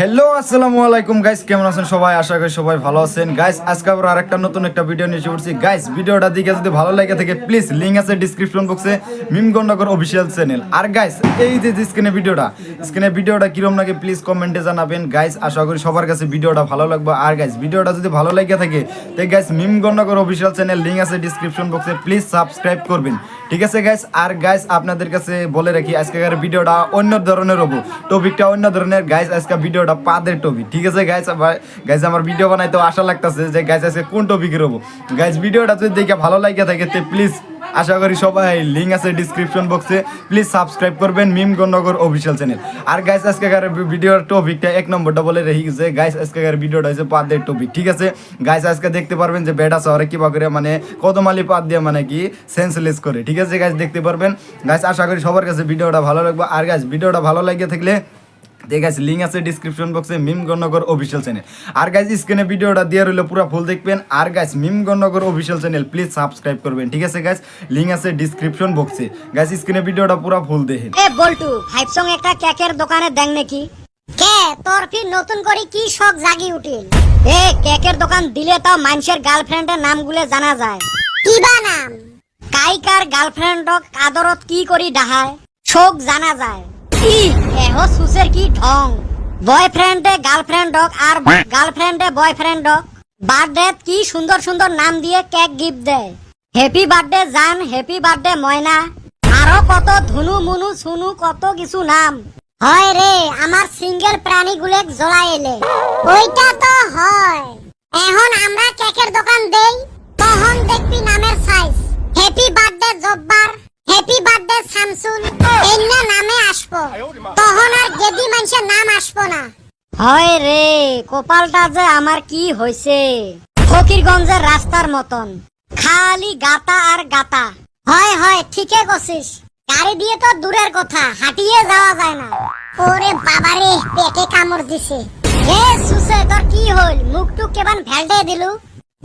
Hello আসসালামু আলাইকুম guys, কেমন আছেন সবাই? আশা করি সবাই ভালো আছেন গাইস। আজকে আবার আরেকটা নতুন একটা ভিডিও নিয়ে এসে পড়ছি গাইস। ভিডিওটা দিকে যদি ভালো লাগে থাকে প্লিজ লিংক আছে ডেসক্রিপশন বক্সে, মিম গন্ডগর অফিসিয়াল চ্যানেল। আর গাইস এই যে স্ক্রিনে ভিডিওটা কিরকম লাগে প্লিজ কমেন্টে জানাবেন গাইস। আশা করি সবার কাছে ভিডিওটা ভালো লাগবে। আর গাইস ভিডিওটা যদি ভালো লাগে থাকে তাই গাইস মিম গন্ডগর অফিসিয়াল চ্যানেল লিংক আছে ডেসক্রিপশন বক্সে, প্লিজ সাবস্ক্রাইব করবেন, ঠিক আছে গাইস। আর গাইস আপনাদের কাছে বলে রাখি আজকের ভিডিওটা অন্য ধরনের হবো, টপিকটা অন্য ধরনের গাইস। আজকে ভিডিওটা পাদের টপিক, ঠিক আছে গাইস। গাইস আমার ভিডিও বানাইতে আশা লাগতেছে যে গাইস আজকে কোন টপিকের হবো গাইস। ভিডিওটা যদি দেখে ভালো লাগে থাকে তে প্লিজ আশা করি সবাই লিঙ্ক আছে ডিসক্রিপশন বক্সে, প্লিজ সাবস্ক্রাইব করবেন মিম গন্ডগর অফিসিয়াল চ্যানেল। আর গাইস আজকের ভিডিওর টপিকটা এক নম্বরটা বলে রেখে গেছে গাইস। আজকের ভিডিওটা হচ্ছে পাদের টপিক, ঠিক আছে গাইস। আজকে দেখতে পারবেন যে বেটা শহরে কিবা করে মানে কদমালি পাত দিয়ে মানে কি সেন্সলেস করে, ঠিক আছে গাইস, দেখতে পারবেন গাইস। আশা করি সবার কাছে ভিডিওটা ভালো লাগবে। আর গাইস ভিডিওটা ভালো লাগে থাকলে গাইস লিঙ্ক আছে ডিসক্রিপশন বক্সে মিম গন্ডগর অফিসিয়াল চ্যানেল। আর গাইস স্ক্রিনে ভিডিওটা দিয়ে রইল পুরো ফুল দেখবেন। আর গাইস মিম গন্ডগর অফিসিয়াল চ্যানেল প্লিজ সাবস্ক্রাইব করবেন, ঠিক আছে গাইস। লিঙ্ক আছে ডিসক্রিপশন বক্সে গাইস। স্ক্রিনে ভিডিওটা পুরো ফুল দেখেন। এ বল্টু ফাইভ সং একটা কেকের দোকানে দেখ নাকি কে তোর ফির নতুন করে কি শখ জাগি উঠিল? এ কেকের দোকান দিলে তাও মানুষের গার্লফ্রেন্ডের নামগুলো জানা যায়। কিবা নাম কাইকার গার্লফ্রেন্ডক আদরত কি করি ডাহায় শোক জানা যায়। কি এহো সুসের কি ঢং, বয়ফ্রেন্ডে গার্লফ্রেন্ডক আর গার্লফ্রেন্ডে বয়ফ্রেন্ডক বার্থডে কি সুন্দর সুন্দর নাম দিয়ে কেক গিফট দেয়। হ্যাপি বার্থডে জান, হ্যাপি বার্থডে ময়না, আরো কত ধুনু মুনু সুনু কত কিছু নাম। হয় রে আমার সিঙ্গেল প্রাণীগুলো জ্বলাই এলে ওইটা তো হয়। এখন আমরা কেকের দোকান দেই তখন দেখবি নামের size happy birthday Jabbar, happy birthday Shamsul এই নামে আসবো, তখন আর গেদি মানুষের নাম আসবো না। হয় রে কপালটা যে আমার কি হইছে, ফকিরগঞ্জের রাস্তার মতন খালি গাতা আর গাতা। হয় হয় ঠিকই কছিস, গাড়ি দিয়ে তো দূরের কথা হাঁটিয়ে যাওয়া যায় না। ওরে বাবারে পেটে কামড় দিছে। হে সুসে তোর কি হল, মুখটু কেমন ভেলডে দিলু?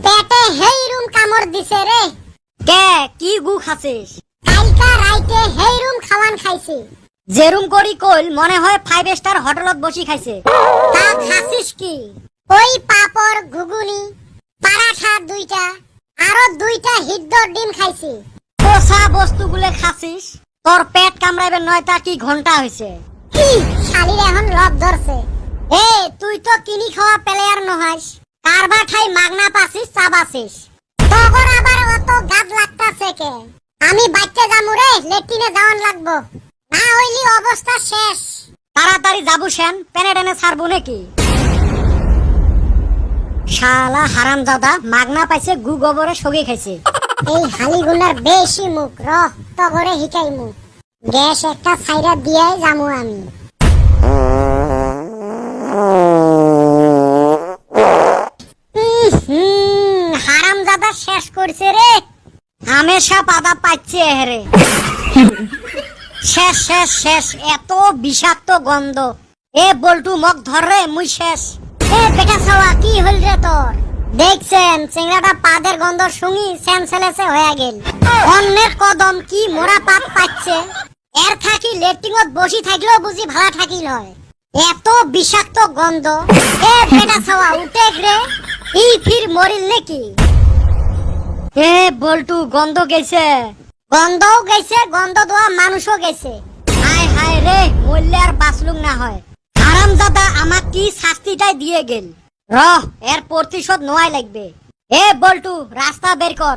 পেটে হেই রুম কামড় দিছে রে। কে কি গু খাছিস? কালকা রাইতে হেই রুম খাওয়ান খাইছি। যেরুম করি কইল মনে হয় 5 স্টার হোটেলত বসি খাইছে। তা খাসিস কি? ওই পাপড় ঘুগুনি পরাঠা দুইটা আরো দুইটা হিদ্দ ডিম খাইছি। পোষা বস্তুগুলো খাসিস, তোর পেট কামড়াইবে নয়টা কি ঘন্টা হইছে। কি শালির এখন লব ধরছে। এ তুই তো কিনি খাওয়া প্লেয়ার নহাইস, কারবা ঠাই মাগনা পাছিস চাবাছিস, তখন আবার অত গাদ লাগতাছে কে? আমি বাইতে যামু রে, লেট্রিনে যাওয়ান লাগবো, না হইলি অবস্থা শেষ। তাড়াতাড়ি যাবো সেন, পেনে টেনে ছাড়বো নাকি? শালা হারামজাদা মাগনা পাইছে গু গোবরে সগি খাইছে। এই হালি গুন্ডার বেশি মুখ রহ তো ভরে হিকাই মুখ। গ্যাস একটা ছাইরা দিয়াই যামু আমি। হারামজাদা শেষ করছে রে, হামেশা পাদা পাচ্ছে হেরে। শেষ শেষ শেষ, এত বিষাক্ত গন্ধ। এ বল্টু মগ ধর রে, মুই শেষ। এ বেটা ছাওয়া কি হল রে তোর? দেখছেন চিংড়াটা পাদের গন্ধ শুঙি সেন্সেলেসে হয়ে গেল। অন্যের কদম কি মোরা পাপ পাচ্ছে, এর থাকি লেট্রিনত বসি থাকলেও বুঝি ভাড়া থাকিল হয়। এত বিষাক্ত গন্ধ। এ বেটা ছাওয়া উঠে রে, ই ফির মরিল নাকি? এ বল্টু গন্ধ গেছে, গন্ধও গেছে, গন্ধ দেওয়া মানুষও গেছে। হায় হায় রে মরলে আর বাঁচলুম না হয়। হারামজাদা আমাক কি শাস্তিটাই দিয়ে গেল, রহ এর প্রতিশোধ নোয়াই লাগবে। এ বল্টু রাস্তা বের কর,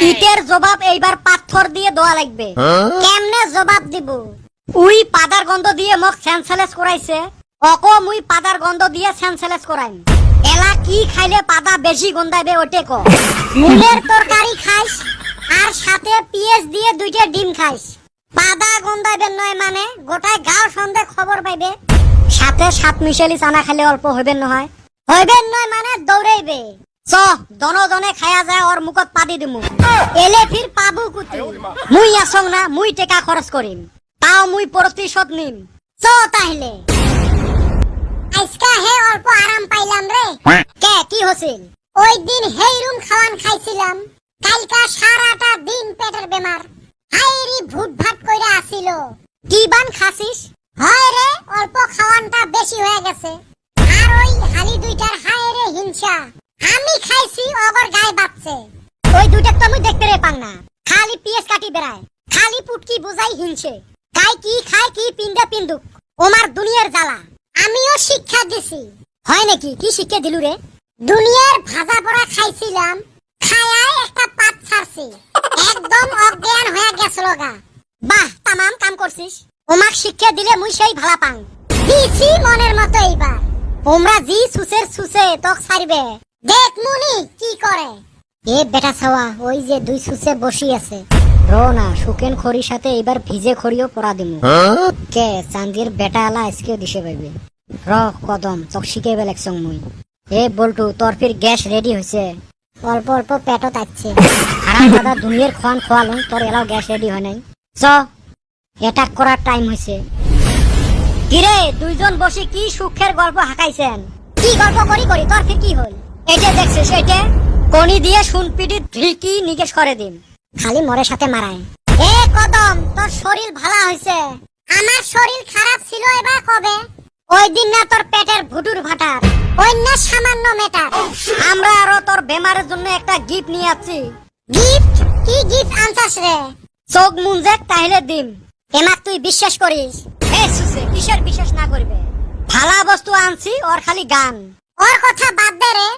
ইটের জবাব এইবার পাথর দিয়ে দেওয়া লাগবে। কেমনে জবাব দিব? উই পাদার গন্ধ দিয়ে মোক সেন্সলেস করাইছে, অকো মুই পাদার গন্ধ দিয়ে সেন্সলেস করাইম। এলা কি খাইলে পাদা বেশি গন্ধাইবে ওটে ক? মুলের তরকারি খাইস আর সাথে পিএস দিয়ে দুইটা ডিম খাইস, পাদা গন্ধাইবে নয় মানে গোটায় গাও সন্দেহ খবর পাইবে। সাথে সাত মিশালি চানা খাইলে অল্প হইবেন নহয়, হইবেন নয় মানে দৌড়াইবে। চ দনে খায়া যায় ওর মুখত পাদি দিমু, এলে ফির পাবু কুতি। মুই আসং না, মুই টাকা খরচ করিম, তাও মুই প্রতিশোধ নিম। চ তাহলে আজকা হে অল্প আরাম পাইলাম রে। কে কি হছিল? ওই দিন হেই রুম খাওয়ান খাইছিলাম, কালকা সারাটা দিন পেটের বেমার। হাইরি ভুট ভাট কইরা আসিল। কি বান খাসিস? হয় রে অল্প খাওয়ানটা বেশি হয়ে গেছে, আর ওই হালি দুইটার হায়রে হিংসা আমি খাইছি ওগর গায়ে বাপছে ওই দুইটা তো আমি দেখতে রে পাং না খালি পিএস কাটি বেড়ায় খালি পুটকি বুঝাই হিংসে গাই কি খায় কি পিন্দা পিন্দুক ওমার দুনিয়ার জ্বালা আমিও শিক্ষা দিছি হয় নাকি কি শিক্ষা দিলু রে দুনিয়ার ভাজা পড়া খাইছিলাম খায়ায় একটা পাত ছাড়ছি একদম অজ্ঞান হয়ে গেছিল গা বাহ তামাম কাম করছিস ওমাক শিক্ষা দিলে মুই সেই ভালা পাং দিছি মনের মতো এইবার তোমরা জি সুসের সুসে তক ছাড়বে দেখ মুনি কি করে এ বেটা ছাওয়া ওই যে দুই সুসে বসি আছে রোনা শুকেন খড়ির সাথে এবার ভিজে খড়িও পড়া দিমু কে চান্দির বেটা আলা আজকেও দিশে পাইবে র কদম চক শিখে বেলেকছং মুই এ বল্টু তোর ফির গ্যাস রেডি হইছে অল্প অল্প পেটও তাচ্ছে হারাম দাদা দুনিয়ার খান খোয়ালুন তোর এলাও গ্যাস রেডি হয় নাই চ অ্যাটাক করার টাইম হইছে কিরে দুইজন বসে কি সুখের গল্প হাকাইছেন কি গল্প করি করি তোর ফির কি হল এটা দেখছিস এটা কোনি দিয়ে শুনপিটি ঢিকি নিকেশ করে দিন খালি মরের সাথে মারায় এ কদম তোর শরীর ভালো হইছে আমার শরীর খারাপ ছিল এবার কবে ওই দিন না তোর পেটের ভুটুর ভাটার ওই না সামান্য মেটার আমরা আরো তোর বেমারের জন্য একটা গিফট নিয়ে আসছি গিফট কি গিফট আনছাস রে চোখ মুঞ্জে তাইলে দিম এমাক তুই বিশ্বাস করিস এ সুসে কিসের বিশ্বাস না করবে ভালা বস্তু আনছি ওর খালি গান ওর কথা বাদ দে রে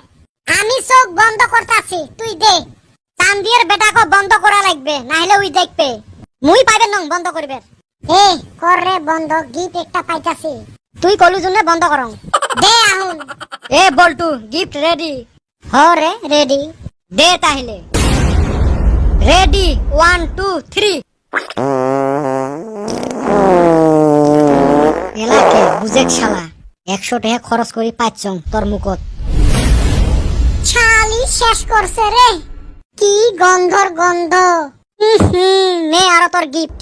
আমি চোখ বন্ধ করতাছি তুই দে চান্দিয়ের বেটাকে বন্ধ করা লাগবে না হলে ওই দেখবে মুই পাইবে নং বন্ধ করবে এ কর রে বন্ধ গিফট একটা পাইতাছি তুই কলু জন্য বন্ধ করং দে আহুন এ বল্টু গিফট রেডি হ রে রেডি দে তাহলে রেডি 1 2 3 এলাকে বুঝেক শালা 100 টাকা খরচ করি পাইছং তোর মুখত ছালি শেষ করছে রে কি গন্ধর গন্ধ নে আর তোর গিফট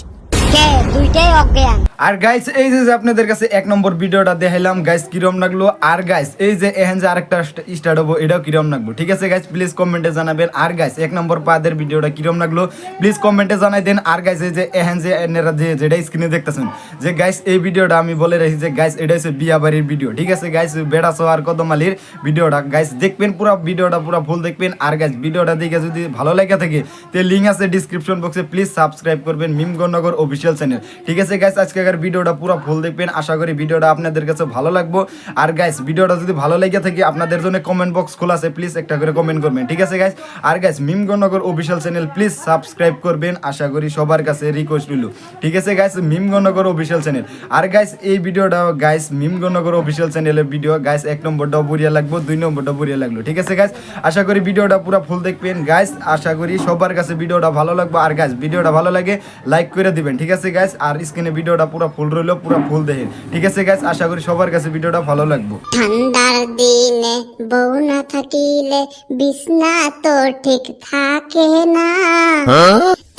কে দুইটাই অজ্ঞান আর গাইস এই যে আপনাদের কাছে এক নম্বর ভিডিওটা দেখাইলাম গাইস কিরম লাগলো আর গাইস এই যে এহেন যে আরেকটা স্টার্ট হবো এটাও কিরম লাগলো ঠিক আছে গাইস প্লিজ কমেন্টে জানাবেন আর গাইস এক নম্বর পাদের ভিডিওটা কিরম লাগলো প্লিজ কমেন্টে জানাই দেন আর গাইস এই যে এহেন যে এনারা যে যেটা স্ক্রিনে দেখতেছেন যে গাইস এই ভিডিওটা আমি বলে রাখি যে গাইস এটা হচ্ছে বিয়া বাড়ির ভিডিও ঠিক আছে গাইস বেড়া সোয়ার কদমালির ভিডিওটা গাইস দেখবেন পুরো ভিডিওটা পুরো ফুল দেখবেন আর গাইস ভিডিওটা দেখে যদি ভালো লাগে থাকে তে লিংক আছে ডেসক্রিপশন বক্সে প্লিজ সাবস্ক্রাইব করবেন মিমগণনগর অফিসিয়াল চ্যানেল ঠিক আছে গাইস আজকের ভিডিওটা পুরো ফুল দেখবেন আশা করি ভিডিওটা আপনাদের কাছে ভালো লাগবে আর গাইস ভিডিওটা যদি ভালো লাগে থাকে আপনাদের জন্য কমেন্ট বক্স খোলা আছে প্লিজ একটা করে কমেন্ট করবেন ঠিক আছে গাইস আর গাইস মিমগণনগর অফিসিয়াল চ্যানেল প্লিজ সাবস্ক্রাইব করবেন আশা করি সবার কাছে রিকোয়েস্ট রইল ঠিক আছে গাইস মিমগণনগর অফিসিয়াল চ্যানেল আর গাইস এই ভিডিওটা গাইস মিমগণনগর অফিসিয়াল চ্যানেলের ভিডিও গাইস 1 নম্বরটাও বড়িয়া লাগবে 2 নম্বরটাও বড়িয়া লাগলো ঠিক আছে গাইস আশা করি ভিডিওটা পুরো ফুল দেখবেন গাইস আশা করি সবার কাছে ভিডিওটা ভালো লাগবে আর গাইস ভিডিওটা ভালো লাগে লাইক করে দিবেন ঠিক আছে গাইস আর স্ক্রিনে ভিডিওটা পুরো ফুল রইলো পুরো ফুল দেখেন ঠিক আছে গাইস আশা করি সবার কাছে ভিডিওটা ভালো লাগবে ঠান্ডার দিনে বউ না থাকিলে বিছনা তো ঠিক থাকে না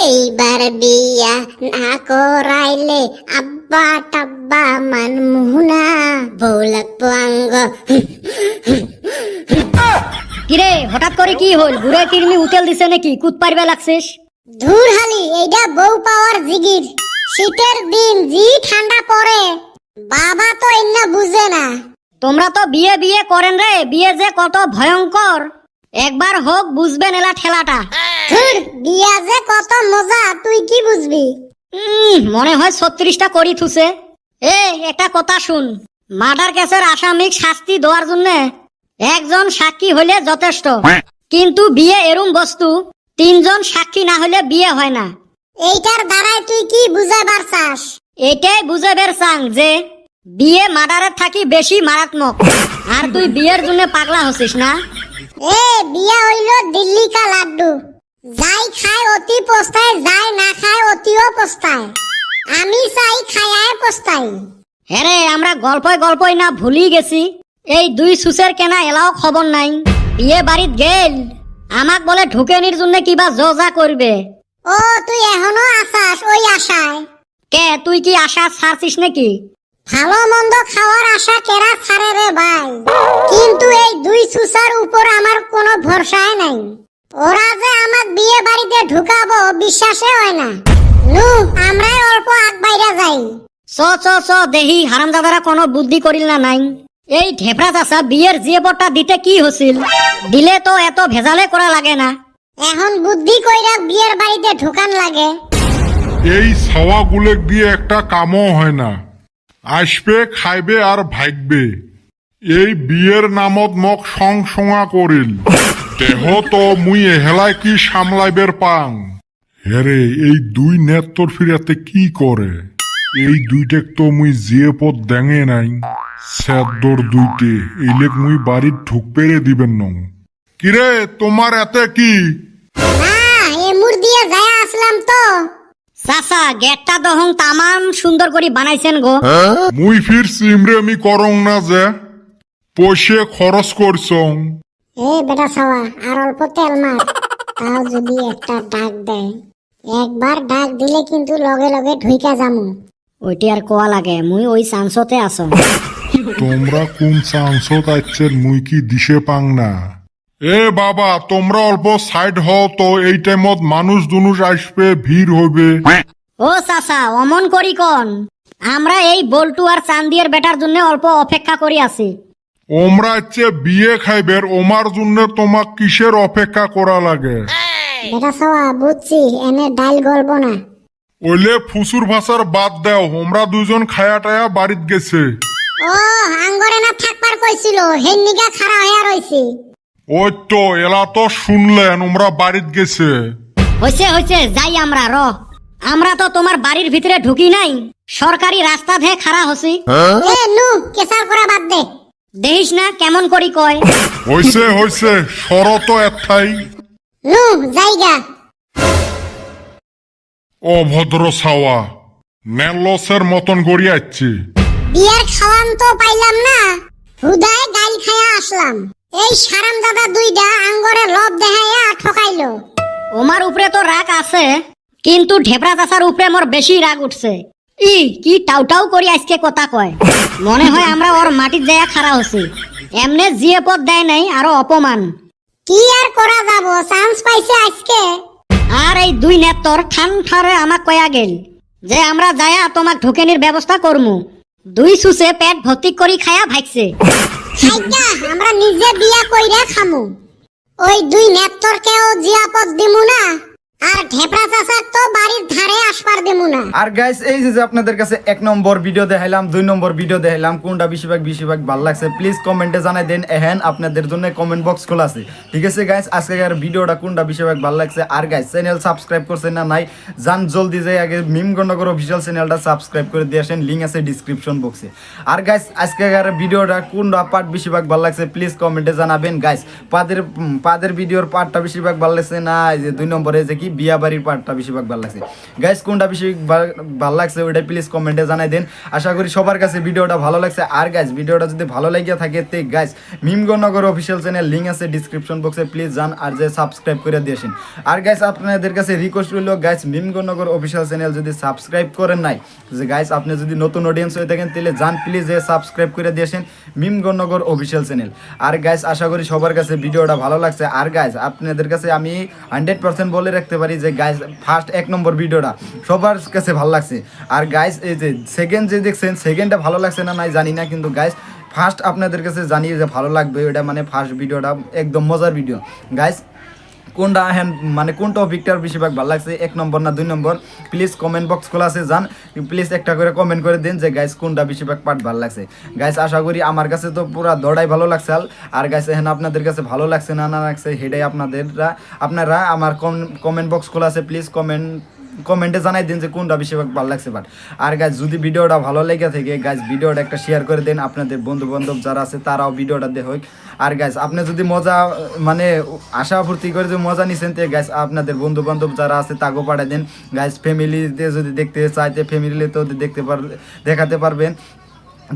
এইবার বিয়া না করাইলে আব্বা টাব্বা মান মুহনা বউ লাগবো আঙ্গ কিরে হঠাৎ করে কি হল বুড়া কিরমি উতেল দিছে নাকি কুত পারবে লাগছিস ধুর হালি এইটা বউ পাওয়ার জিগির শীতের দিন জি ঠান্ডা পড়ে বাবা তো ইন্না বুঝে না তোমরা তো বিয়ে বিয়ে করেন রে বিয়ে যে কত ভয়ঙ্কর একবার হোক বুঝবেন এলা ঠেলাটা ধুর বিয়া যে কত মজা তুই কি বুঝবি মনে হয় 36টা করি থুছে এ একটা কথা শুন মার্ডার কেসের আসামিক শাস্তি দেওয়ার জন্য একজন সাক্ষী হইলে যথেষ্ট কিন্তু বিয়ে এরম বস্তু 3 জন সাক্ষী না হলে বিয়ে হয় না এইটার দ্বারাই তুই কি বুঝাবার চাস এটাই বুঝাবার চাং যে বিয়ে মার্ডারের থাকি বেশি মারাত্মক আর তুই বিয়ের জন্য পাগলা হচ্ছিস না এ বিয়ে হইল দিল্লি কা লাড্ডু যাই খায় অতি পস্তায় যাই না খায় অতিও পস্তায় আমি চাই খায়ায় পস্তাই হ্যাঁ আমরা গল্পই না ভুলি গেছি এই দুই সুসের কেনা এলাও খবর নাই বিয়ে বাড়িত গেল আমাক বলে ঢুকেনির জন্য কিবা জজা করবে ও তুই এখনো আসাস ওই আশায় কে তুই কি আশা ছাড়ছিস নাকি ভালো মন্দ খাওয়ার আশা কেরা ছাড়ে রে ভাই কিন্তু এই দুই সুসার উপর আমার কোনো ভরসাই নাই ওরা যে আমাক বিয়ে বাড়িতে ঢুকাবো বিশ্বাসে হয় না নু আমরাই অল্প আগ বাইরে যাই চ দেহি হারামজাদারা কোনো বুদ্ধি করিল না নাই এই ঢেপরা চাচা বিয়ের জিয়েপটা দিতে কি হছিল? দিলে তো এত ভেজালে করা লাগে না। এখন বুদ্ধি কইরা বিয়ের বাড়িতে ঢোকান লাগে। এই ছাওয়াগুলো দিয়ে একটা কামও হয় না, আসবে খাইবে আর ভাগবে। এই বিয়ের নামত মোক সংসঙা করিল, দেহ তো মুই এহেলায় কি সামলাইবের পাং। হেরে এই দুই নেত্তর ফিরাতে কি করে? এই দুইটেক তো মুই জিয়ে পথ দেঙে নাই, সেদ্দর দুইটে এইলেক মুই বাড়ির ঢুক পেরে দিবেন নং। কিরে তোমার এতে কি? না, এমুর দিয়ে যায় আসলাম তো। চাচা গেটটা দহং তামাম সুন্দর করে বানাইছেন গো। মুই ফির সিমরেমি করং না যে, পয়সে খরচ করছং। এ বেটা ছাওয়া, আর অল্প তেল মার। তাও যদি একটা ডাক দেয়, একবার ডাক দিলে কিন্তু লগে লগে ঢুইকা যামু। ওইটি আর কোয়া লাগে, মুই ওই চান্সতে আছো। তোমরা কোন চান্সত আইছেন মুই কি দিশে পাং না। এ বাবা তোমরা অল্প সাইড হও তো, এই টাইমত মানুষ দুনুষ আসবে, ভিড় হবে। ও চাচা অমন করি কোন, আমরা এই বল্টু আর চান্দিয়ার বেটার জন্য অল্প অপেক্ষা করি আছি। ওমরা হচ্ছে বিয়ে খাইবের, ওমার জন্য তোমাক কিসের অপেক্ষা করা লাগে? বেটা ছাওয়া বুঝছি, এনে ডাইল গলব না। ওইলে ফুসুর ভাষার বাদ দাও, ওমরা দুজন খায়া টায়া বাড়িত গেছে। ও আঙ্গরে না থাকবার কইছিল, হেন্নিগা খাড়া হইয়া রইছি। ওই তো এলা তো শুনলেন ওমরা বাড়িত গেছে। হইছে হইছে, যাই আমরা আমরা তো তোমার বাড়ির ভিতরে ঢুকি নাই, সরকারি রাস্তা ধে খাড়া হছি। এ নু কেসার করা বাদ দে, দেখিস না কেমন করি কয়। হইছে হইছে, শরত একটাই। নু যাইগা। অভদ্র ছাওয়া, নেলসের মতন গড়িয়ে আসছে। বিয়ার খাওয়ান তো পাইলাম না, হুদায় গাইল খায়া আসলাম। এই সারাম দাদা দুইটা আঙ্গরে লব দেখাইয়া ঠকাইলো। ওমার উপরে তো রাগ আছে, কিন্তু ঢেপরা চাচার উপরে মোর বেশি রাগ উঠছে। কি টাউটাউ করি আজকে কথা কয়, মনে হয় আমরা ওর মাটির জায়গা খাড়া হছি। এমনে জিয়ে পথ দেয় নাই, আরো অপমান। কি আর করা যাব, চান্স পাইছে আজকে। আর এই দুই নেতর ঠান ঠারে আমাক কয়া গেল যে আমরা যায়া তোমাক ঢুকেনির ব্যবস্থা করমু। দুই সুসে পেট ভর্তি করি খায়া ভাগছে। আমরা নিজে বিয়া কইরা খামু, ওই দুই নেতরকেও জিয়াপদ দিমু না, আর ঢেপরা চাচার তো বাড়ির ধারে আসবার দিমু না। আর গাইস এই যে আপনাদের কাছে 1 নম্বর ভিডিও দেখাইলাম, 2 নম্বর ভিডিও দেখাইলাম, কোনটা বেশিরভাগ ভালো লাগছে প্লিজ কমেন্টে জানাই দেন। এহেন আপনাদের জন্য কমেন্ট বক্স খোলা আছে, ঠিক আছে গাইস? আজকের ভিডিওটা কোনটা বেশিরভাগ ভালো লাগছে। আর গাইস চ্যানেল সাবস্ক্রাইব করছেন না নাই, যান জলদি যাই আগে মিম গন্ডগর অফিসিয়াল চ্যানেলটা সাবস্ক্রাইব করে দিয়ে আসেন, লিংক আছে ডিসক্রিপশন বক্সে। আর গাইস আজকের ভিডিওটা কোনটা পার্ট বেশিরভাগ ভালো লাগছে প্লিজ কমেন্টে জানাবেন। গাইস পাদের ভিডিওর পার্টটা বেশিরভাগ ভালো লাগছে না, এই যে 2 নম্বরে যে কি বিয়া বাড়ির পার্টটা বেশিরভাগ ভালো লাগছে। গাইস কোনটা বেশি ভালো লাগছে ওইটা প্লিজ কমেন্টে জানাই দেন। আশা করি সবার কাছে ভিডিওটা ভালো লাগছে। আর গাইস ভিডিওটা যদি ভালো লাগে থাকে তে গাইস মিমগনগর অফিসিয়াল চ্যানেল লিংক আছে ডিসক্রিপশন বক্সে, প্লিজ যান আর যে সাবস্ক্রাইব করে দিয়েছেন। আর গাইস আপনাদের কাছে রিকোয়েস্ট রইল গাইস মিমগনগর অফিসিয়াল চ্যানেল যদি সাবস্ক্রাইব করেন নাই, যে গাইস আপনি যদি নতুন অডিয়েন্স হয়ে থাকেন তাহলে যান প্লিজ যে সাবস্ক্রাইব করে দিয়েছেন মিমগনগর অফিসিয়াল চ্যানেল। আর গাইস আশা করি সবার কাছে ভিডিওটা ভালো লাগছে। আর গাইস আপনাদের কাছে আমি 100% বলে রাখতে পারি যে গাইস ফার্স্ট 1 নম্বর ভিডিওটা সবার কাছে ভালো লাগছে। আর গাইস এই যে সেকেন্ড যে দেখছেন, সেকেন্ডটা ভালো লাগছে না নাই জানি না, কিন্তু গাইস ফার্স্ট আপনাদের কাছে জানিয়ে যে ভালো লাগবে, ওটা মানে ফার্স্ট ভিডিওটা একদম মজার ভিডিও। গাইস কোনটা মানে কোন টপিকটার বেশিরভাগ ভালো লাগছে, 1 নম্বর না 2 নম্বর, প্লিজ কমেন্ট বক্স খোলা আছে, যান প্লিজ একটা করে কমেন্ট করে দিন যে গাইস কোনটা বেশিরভাগ পার্ট ভালো লাগছে। গাইস আশা করি আমার কাছে তো পুরো দড়াই ভালো লাগছে। আর গাইস এখন আপনাদের কাছে ভালো লাগছে না না লাগছে সেটাই আপনারা আমার কমেন্ট বক্স খোলা আছে, প্লিজ কমেন্টে জানাই দিন যে কোনটা বেশিরভাগ ভালো লাগছে। বাট আর গাইজ যদি ভিডিওটা ভালো লেগে থাকে গাইজ ভিডিওটা একটা শেয়ার করে দেন, আপনাদের বন্ধু বান্ধব যারা আছে তারাও ভিডিওটা দেখুক। আর গাইজ আপনি যদি মজা মানে আশা ভর্তি করে যে মজা নিছেন তে গাইজ আপনাদের বন্ধু বান্ধব যারা আছে তাকেও পাঠিয়ে দেন। গাইজ ফ্যামিলিতে যদি দেখতে চাইতে ফ্যামিলিতেও দেখাতে পারবেন।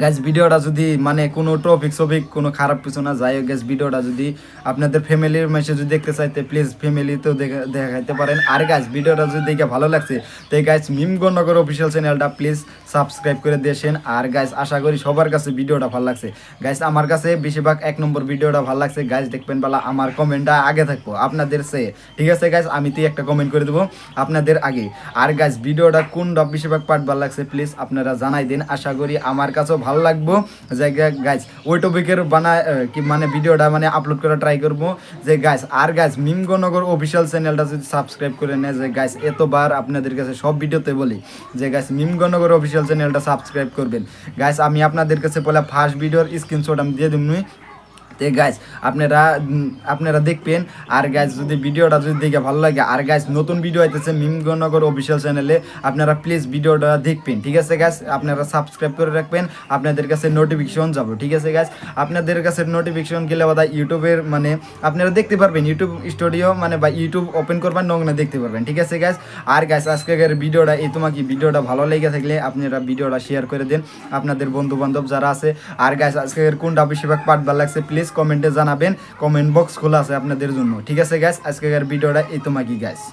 গাইজ ভিডিওটা যদি মানে কোনো টপিক কোনো খারাপ কিছু না যায়, গাইজ ভিডিওটা যদি আপনাদের ফ্যামিলির মেসেজ যদি দেখতে চাইতে প্লিজ ফ্যামিলিতেও দেখাইতে পারেন। আর গাইজ ভিডিওটা যদি দেখে ভালো লাগছে তো গাইজ মিমগনগর অফিসিয়াল চ্যানেলটা প্লিজ সাবস্ক্রাইব করে দিয়েছেন। আর গাইস আশা করি সবার কাছে ভিডিওটা ভালো লাগছে। গাইস আমার কাছে বেশিরভাগ 1 নম্বর ভিডিওটা ভালো লাগছে। গাইস দেখবেন বেলা আমার কমেন্টটা আগে থাকবো আপনাদের চেয়ে, ঠিক আছে গাইস? আমি তো একটা কমেন্ট করে দেবো আপনাদের আগে। আর গাইস ভিডিওটা কোনটা বেশিরভাগ পার্ট ভালো লাগছে প্লিজ আপনারা জানাই দিন। আশা করি আমার কাছেও ভালো লাগবো যে গাইস ওই টপিকের কি মানে ভিডিওটা মানে আপলোড করে ট্রাই করবো যে গাইস। আর গাইস মিমগনগর অফিসিয়াল চ্যানেলটা যদি সাবস্ক্রাইব করে নেয় যে গাইস, এতবার আপনাদের কাছে সব ভিডিওতে বলি যে গাইস মিমগনগর অফিসিয়াল চ্যানেলটা সাবস্ক্রাইব করবেন। গাইস আমি আপনাদের কাছে বলে ফার্স্ট ভিডিওর স্ক্রিনশট আমি দিয়ে দিবনি তে গাইস আপনারা দেখবেন। আর গাইস যদি ভিডিওটা যদি দেখে ভালো লাগে, আর গাইস নতুন ভিডিও আইতেছে মিমগনগর অফিসিয়াল চ্যানেলে, আপনারা প্লিজ ভিডিওটা দেখবেন, ঠিক আছে গাইস? আপনারা সাবস্ক্রাইব করে রাখবেন, আপনাদের কাছে নোটিফিকেশন যাবে, ঠিক আছে গাইস? আপনাদের কাছে নোটিফিকেশন গেলে বাদা ইউটিউবের মানে আপনারা দেখতে পারবেন, ইউটিউব স্টুডিও মানে বা ইউটিউব ওপেন করবেন নগনে দেখতে পারবেন, ঠিক আছে গাইস? আর গাইস আজকের ভিডিওটা এই তোমাকে ভিডিওটা ভালো লেগে থাকলে আপনারা ভিডিওটা শেয়ার করে দেন আপনাদের বন্ধু বান্ধব যারা আছে। আর গাইস আজকের কোনটা বেশিরভাগ পার্ট ভালো লাগছে প্লিজ কমেন্টে জানাবেন, কমেন্ট বক্স খোলা আছে আপনাদের জন্য, ঠিক আছে গাইস? আজকের ভিডিওটা এই তোমাকে গাইস।